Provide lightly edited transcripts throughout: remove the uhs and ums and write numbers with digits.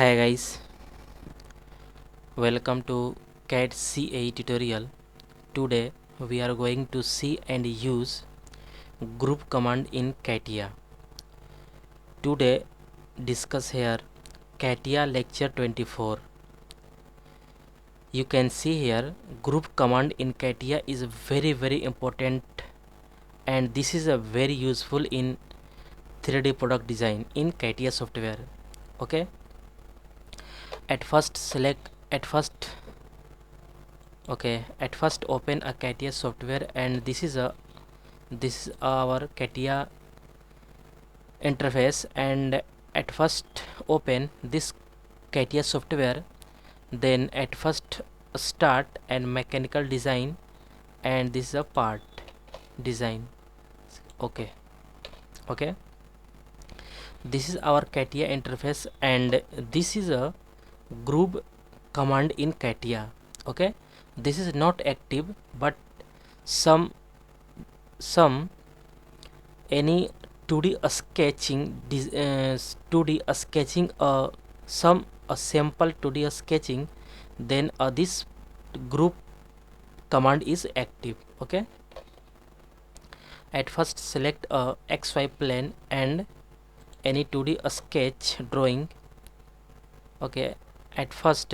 Hi guys, welcome to CAD CA tutorial. Today we are going to see and use group command in CATIA. Today discuss here CATIA lecture 24. You can see here group command in CATIA is very important, and this is a very useful in 3D product design in CATIA software. Okay, at first open a CATIA software, and this is our CATIA interface. And at first open this CATIA software, then at first start and mechanical design, and this is a part design. Okay, this is our CATIA interface, and this is a group command in CATIA. Okay, this is not active, but some any 2D sketching 2D sketching some a sample 2D sketching, then this group command is active. Okay, at first select a XY plane and any 2D sketch drawing. Okay, at first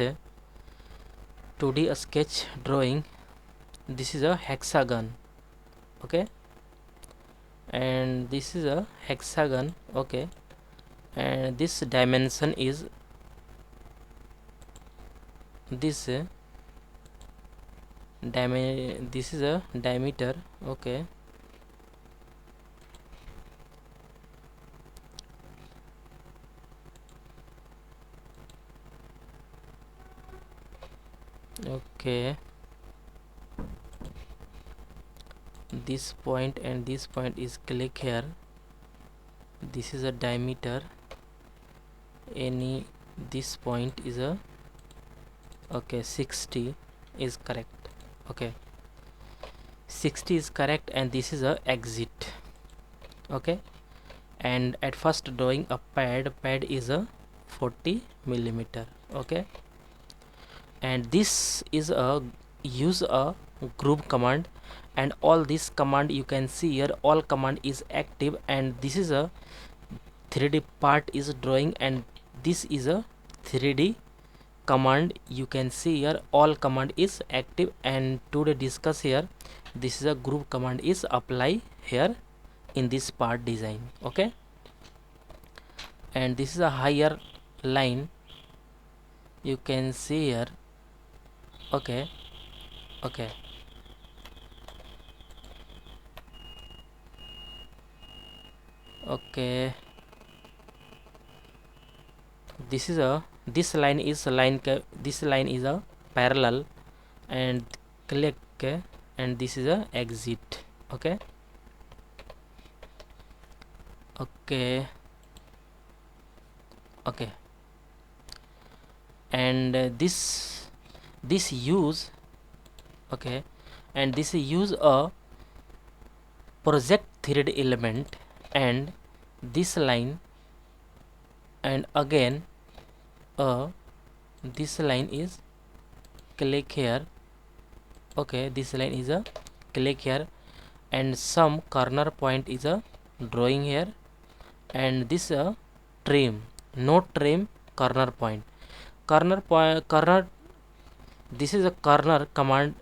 2D sketch drawing, this is a hexagon. Okay, and this is a hexagon. Okay, and this dimension is this is a diameter. Okay, this point and this point is click here. This is a diameter. Any this point is a 60 is correct. Okay, 60 is correct, and this is a exit. Okay, and at first drawing a pad is a 40 millimeter. Okay, and this is a use a group command, and all this command you can see here, all command is active, and this is a 3D part is drawing, and this is a 3D command. You can see here all command is active, and today discuss here this is a group command is apply here in this part design. Okay, and this is a higher line, you can see here. Okay, this is a this line is a parallel, and click, and this is a exit. Okay, and this use and this use a project 3D element, and this line, and again this line is click here. Okay, this line is a click here, and some corner point is a drawing here, and this trim, no trim corner point. This is a corner command,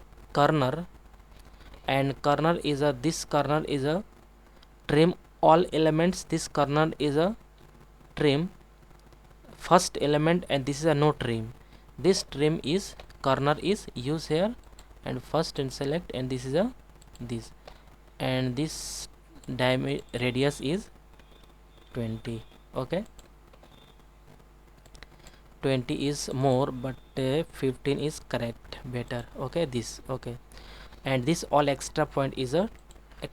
and corner is a this corner is a trim all elements. This corner is a trim first element, and this is a no trim. This trim is corner is use here, and first and select, and this is a this, and this radius is 20. Okay, 20 is more, but 15 is correct, better. Okay, this. Okay, and this all extra point is a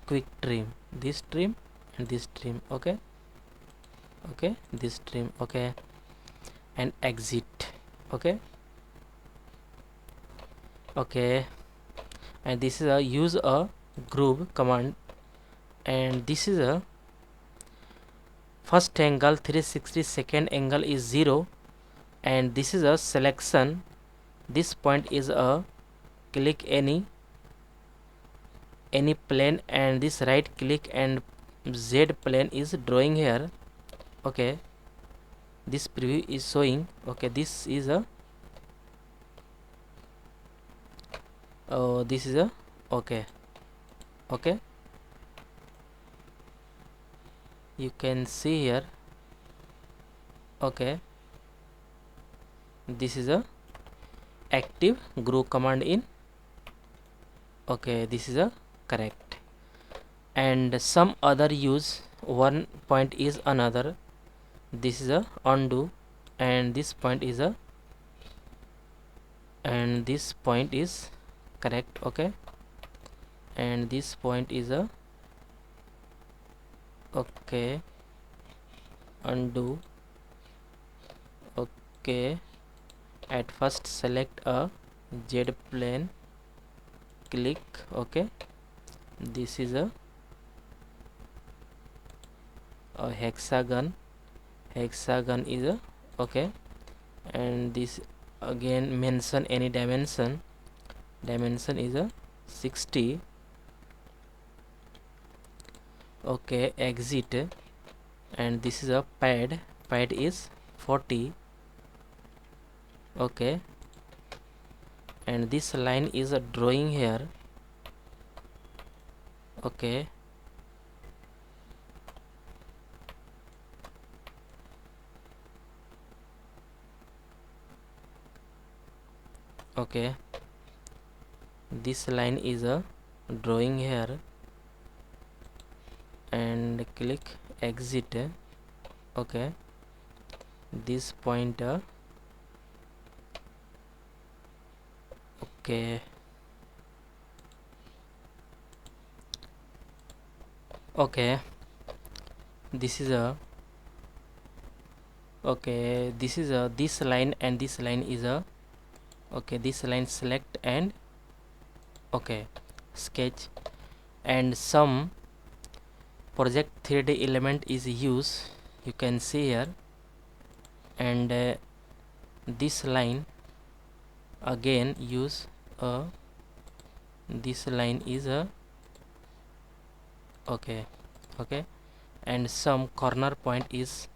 quick trim, this trim and this trim. Okay, this trim. Okay, and exit. Okay, and this is a use a group command, and this is a first angle 360, second angle is 0, and this is a selection. This point is a click any plane, and this right click and Z plane is drawing here. Okay, this preview is showing. Okay, this is a okay. Okay, you can see here. Okay, this is a active groove command in. Okay, this is a correct. And some other use, one point is another. This is a undo, and this point is a, and this point is correct. Okay, and this point is a okay, undo. Okay, at first select a Z plane, click. Okay, this is a hexagon is a okay, and this again mention any dimension is a 60. Okay, exit, and this is a pad is 40. Okay, and this line is a drawing here. Okay, okay, this line is a drawing here, and click exit. Okay, this pointer. Okay, okay, this is a okay, this is a this line, and this line is a okay, this line select and okay, sketch, and some project 3D element is used, you can see here, and this line again use a this line is a okay, okay, and some corner point is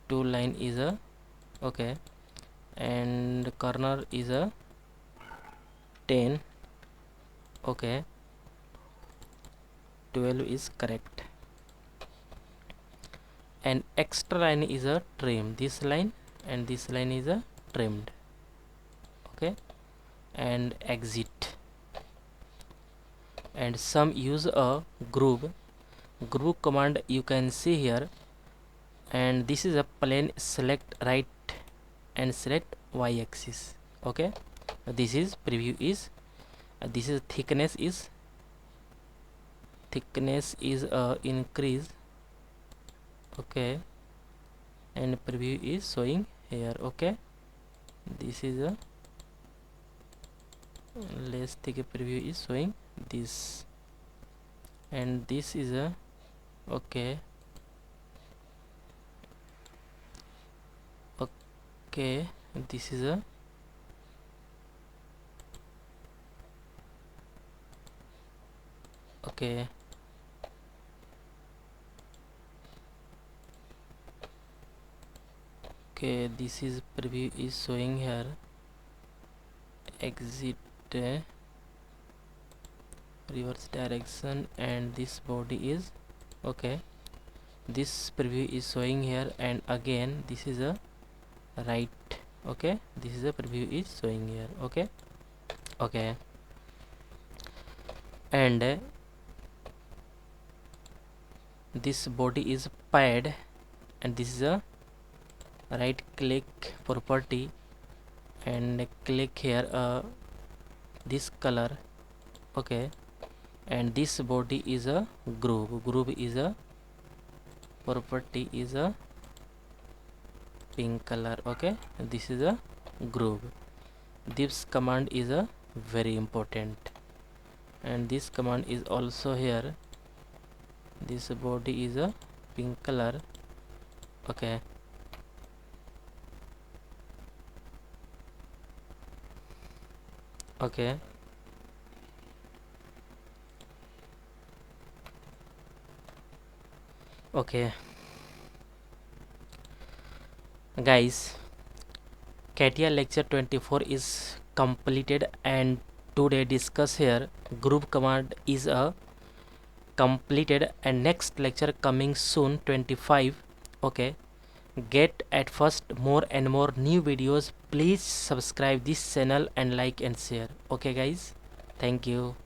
2 line is a okay, and corner is a 10. Okay, 12 is correct, and extra line is a trim, this line and this line is a trimmed. Okay, and exit, and some use a groove command, you can see here, and this is a plane, select right and select y axis. Okay, this is preview is this is thickness is increase. Okay, and preview is showing here. Okay, this is a less thick preview is showing this, and this is a okay, okay, this is a okay, okay, this is preview is showing here, exit, reverse direction, and this body is okay, this preview is showing here, and again this is a right. Okay, this is a preview is showing here. Okay, okay, and this body is pad, and this is a right click property, and click here this color. Okay, and this body is a groove is a property is a pink color. Okay, this is a groove. This command is a very important, and this command is also here, this body is a pink color. Okay, Okay. Okay, guys, CATIA lecture 24 is completed, and today discuss here group command is a completed, and next lecture coming soon 25. Okay, get at first more and more new videos. Please subscribe this channel and like and share. Okay guys, thank you.